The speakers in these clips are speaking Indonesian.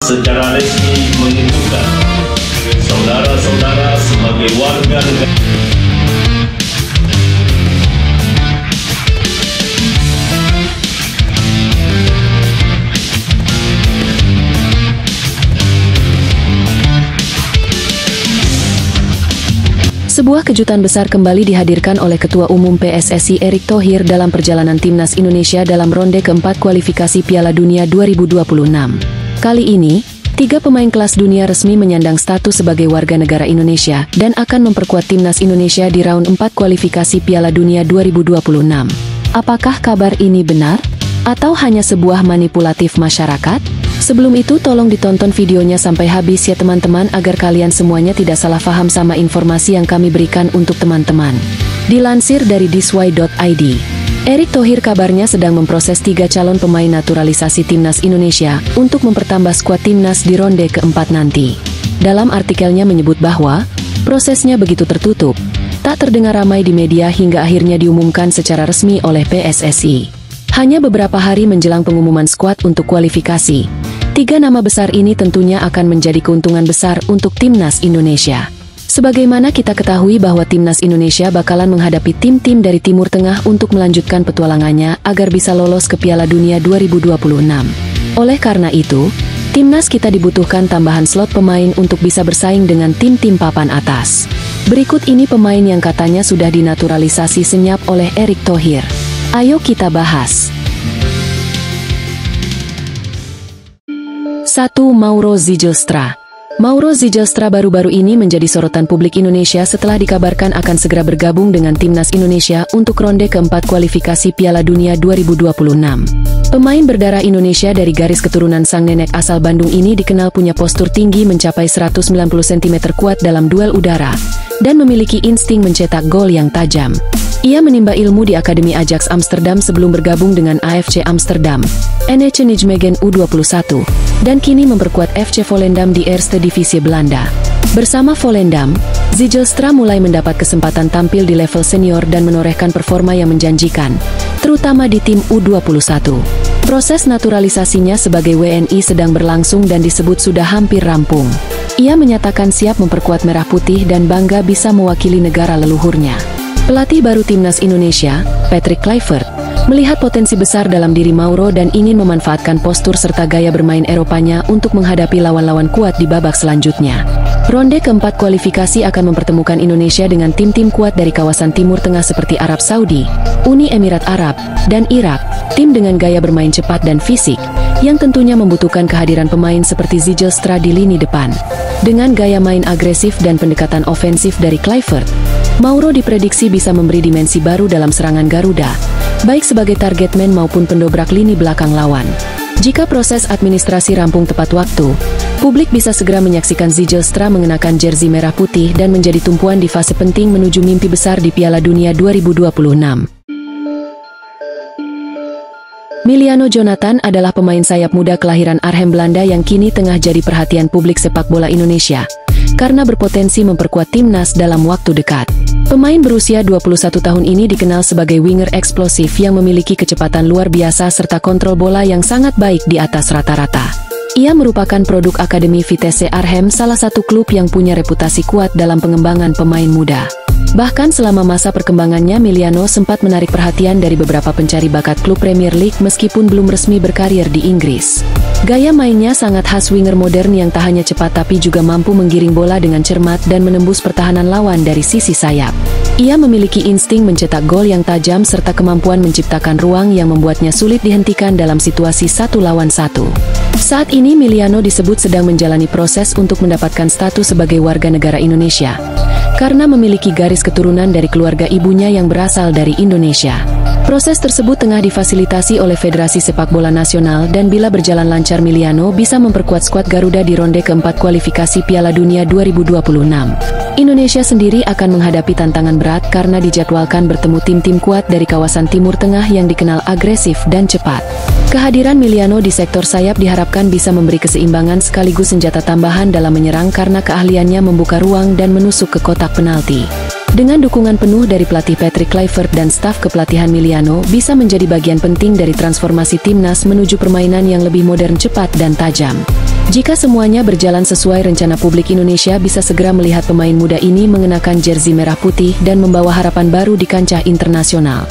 secara resmi menunjukkan saudara-saudara sebagai warga negara. Sebuah kejutan besar kembali dihadirkan oleh Ketua Umum PSSI Erick Thohir dalam perjalanan Timnas Indonesia dalam ronde keempat kualifikasi Piala Dunia 2026. Kali ini, 3 pemain kelas dunia resmi menyandang status sebagai warga negara Indonesia dan akan memperkuat Timnas Indonesia di round 4 kualifikasi Piala Dunia 2026. Apakah kabar ini benar? Atau hanya sebuah manipulatif masyarakat? Sebelum itu tolong ditonton videonya sampai habis ya teman-teman agar kalian semuanya tidak salah paham sama informasi yang kami berikan untuk teman-teman. Dilansir dari thiswhy.id, Erick Thohir kabarnya sedang memproses 3 calon pemain naturalisasi Timnas Indonesia untuk mempertambah skuad Timnas di ronde keempat nanti. Dalam artikelnya menyebut bahwa prosesnya begitu tertutup, tak terdengar ramai di media hingga akhirnya diumumkan secara resmi oleh PSSI. Hanya beberapa hari menjelang pengumuman skuad untuk kualifikasi, 3 nama besar ini tentunya akan menjadi keuntungan besar untuk Timnas Indonesia. Sebagaimana kita ketahui bahwa Timnas Indonesia bakalan menghadapi tim-tim dari Timur Tengah untuk melanjutkan petualangannya agar bisa lolos ke Piala Dunia 2026. Oleh karena itu, Timnas kita dibutuhkan tambahan slot pemain untuk bisa bersaing dengan tim-tim papan atas. Berikut ini pemain yang katanya sudah dinaturalisasi senyap oleh Erick Thohir. Ayo kita bahas. 1. Mauro Zijlstra. Mauro Zijlstra baru-baru ini menjadi sorotan publik Indonesia setelah dikabarkan akan segera bergabung dengan Timnas Indonesia untuk ronde keempat kualifikasi Piala Dunia 2026. Pemain berdarah Indonesia dari garis keturunan sang nenek asal Bandung ini dikenal punya postur tinggi mencapai 190 cm kuat dalam duel udara, dan memiliki insting mencetak gol yang tajam. Ia menimba ilmu di Akademi Ajax Amsterdam sebelum bergabung dengan AFC Amsterdam, NEC Nijmegen U21, dan kini memperkuat FC Volendam di Eerste Divisie Belanda. Bersama Volendam, Zijlstra mulai mendapat kesempatan tampil di level senior dan menorehkan performa yang menjanjikan, terutama di tim U21. Proses naturalisasinya sebagai WNI sedang berlangsung dan disebut sudah hampir rampung. Ia menyatakan siap memperkuat Merah Putih dan bangga bisa mewakili negara leluhurnya. Pelatih baru Timnas Indonesia, Patrick Kluivert, melihat potensi besar dalam diri Mauro dan ingin memanfaatkan postur serta gaya bermain Eropanya untuk menghadapi lawan-lawan kuat di babak selanjutnya. Ronde keempat kualifikasi akan mempertemukan Indonesia dengan tim-tim kuat dari kawasan Timur Tengah seperti Arab Saudi, Uni Emirat Arab, dan Irak, tim dengan gaya bermain cepat dan fisik, yang tentunya membutuhkan kehadiran pemain seperti Zijlstra di lini depan. Dengan gaya main agresif dan pendekatan ofensif dari Kluivert, Mauro diprediksi bisa memberi dimensi baru dalam serangan Garuda, baik sebagai target man maupun pendobrak lini belakang lawan. Jika proses administrasi rampung tepat waktu, publik bisa segera menyaksikan Zijlstra mengenakan jersey merah putih dan menjadi tumpuan di fase penting menuju mimpi besar di Piala Dunia 2026. Miliano Jonathan adalah pemain sayap muda kelahiran Arnhem, Belanda yang kini tengah jadi perhatian publik sepak bola Indonesia, karena berpotensi memperkuat timnas dalam waktu dekat. Pemain berusia 21 tahun ini dikenal sebagai winger eksplosif yang memiliki kecepatan luar biasa serta kontrol bola yang sangat baik di atas rata-rata. Ia merupakan produk Akademi Vitesse Arnhem, salah satu klub yang punya reputasi kuat dalam pengembangan pemain muda. Bahkan selama masa perkembangannya, Miliano sempat menarik perhatian dari beberapa pencari bakat klub Premier League meskipun belum resmi berkarir di Inggris. Gaya mainnya sangat khas winger modern yang tak hanya cepat tapi juga mampu menggiring bola dengan cermat dan menembus pertahanan lawan dari sisi sayap. Ia memiliki insting mencetak gol yang tajam serta kemampuan menciptakan ruang yang membuatnya sulit dihentikan dalam situasi 1 lawan 1. Saat ini Miliano disebut sedang menjalani proses untuk mendapatkan status sebagai warga negara Indonesia, karena memiliki garis keturunan dari keluarga ibunya yang berasal dari Indonesia. Proses tersebut tengah difasilitasi oleh Federasi Sepak Bola Nasional dan bila berjalan lancar Miliano bisa memperkuat skuad Garuda di ronde keempat kualifikasi Piala Dunia 2026. Indonesia sendiri akan menghadapi tantangan berat karena dijadwalkan bertemu tim-tim kuat dari kawasan Timur Tengah yang dikenal agresif dan cepat. Kehadiran Miliano di sektor sayap diharapkan bisa memberi keseimbangan sekaligus senjata tambahan dalam menyerang karena keahliannya membuka ruang dan menusuk ke kotak penalti. Dengan dukungan penuh dari pelatih Patrick Kluivert dan staf kepelatihan, Miliano bisa menjadi bagian penting dari transformasi timnas menuju permainan yang lebih modern, cepat, dan tajam. Jika semuanya berjalan sesuai rencana, publik Indonesia bisa segera melihat pemain muda ini mengenakan jersey merah putih dan membawa harapan baru di kancah internasional.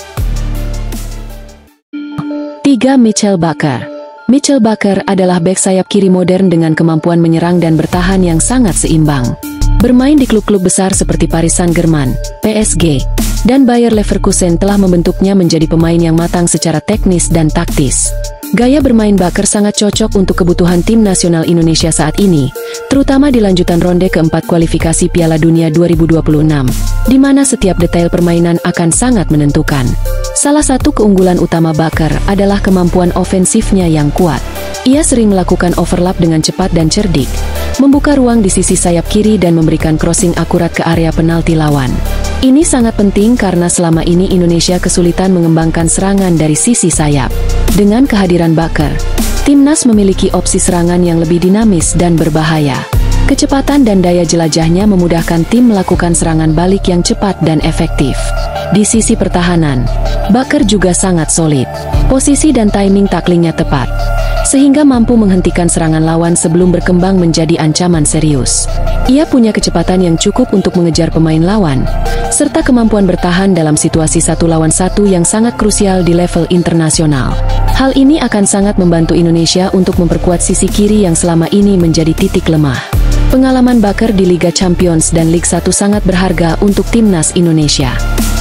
3. Mitchell Bakker. Mitchell Bakker adalah bek sayap kiri modern dengan kemampuan menyerang dan bertahan yang sangat seimbang. Bermain di klub-klub besar seperti Paris Saint-Germain, PSG, dan Bayer Leverkusen telah membentuknya menjadi pemain yang matang secara teknis dan taktis. Gaya bermain Bakker sangat cocok untuk kebutuhan tim nasional Indonesia saat ini, terutama di lanjutan ronde keempat kualifikasi Piala Dunia 2026, di mana setiap detail permainan akan sangat menentukan. Salah satu keunggulan utama Bakker adalah kemampuan ofensifnya yang kuat. Ia sering melakukan overlap dengan cepat dan cerdik, membuka ruang di sisi sayap kiri dan memberikan crossing akurat ke area penalti lawan. Ini sangat penting karena selama ini Indonesia kesulitan mengembangkan serangan dari sisi sayap. Dengan kehadiran Bakker, timnas memiliki opsi serangan yang lebih dinamis dan berbahaya. Kecepatan dan daya jelajahnya memudahkan tim melakukan serangan balik yang cepat dan efektif. Di sisi pertahanan, Bakker juga sangat solid. Posisi dan timing taklingnya tepat, sehingga mampu menghentikan serangan lawan sebelum berkembang menjadi ancaman serius. Ia punya kecepatan yang cukup untuk mengejar pemain lawan, serta kemampuan bertahan dalam situasi 1 lawan 1 yang sangat krusial di level internasional. Hal ini akan sangat membantu Indonesia untuk memperkuat sisi kiri yang selama ini menjadi titik lemah. Pengalaman Bakker di Liga Champions dan Liga 1 sangat berharga untuk timnas Indonesia.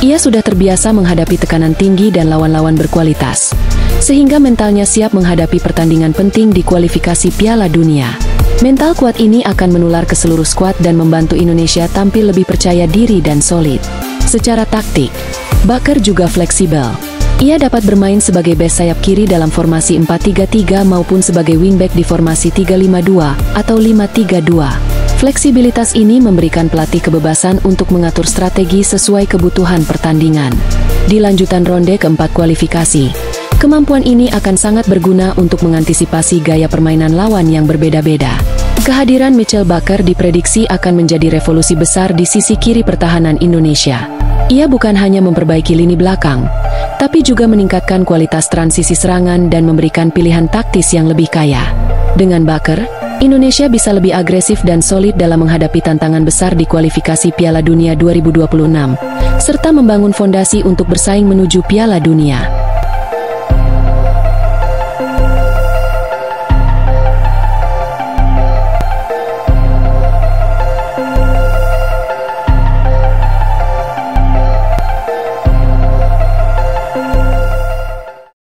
Ia sudah terbiasa menghadapi tekanan tinggi dan lawan-lawan berkualitas, sehingga mentalnya siap menghadapi pertandingan penting di kualifikasi Piala Dunia. Mental kuat ini akan menular ke seluruh skuad dan membantu Indonesia tampil lebih percaya diri dan solid. Secara taktik, Bakker juga fleksibel. Ia dapat bermain sebagai bek sayap kiri dalam formasi 4-3-3 maupun sebagai wingback di formasi 3-5-2 atau 5-3-2. Fleksibilitas ini memberikan pelatih kebebasan untuk mengatur strategi sesuai kebutuhan pertandingan. Di lanjutan ronde keempat kualifikasi, kemampuan ini akan sangat berguna untuk mengantisipasi gaya permainan lawan yang berbeda-beda. Kehadiran Mitchell Bakker diprediksi akan menjadi revolusi besar di sisi kiri pertahanan Indonesia. Ia bukan hanya memperbaiki lini belakang, tapi juga meningkatkan kualitas transisi serangan dan memberikan pilihan taktis yang lebih kaya. Dengan Bakker, Indonesia bisa lebih agresif dan solid dalam menghadapi tantangan besar di kualifikasi Piala Dunia 2026, serta membangun fondasi untuk bersaing menuju Piala Dunia.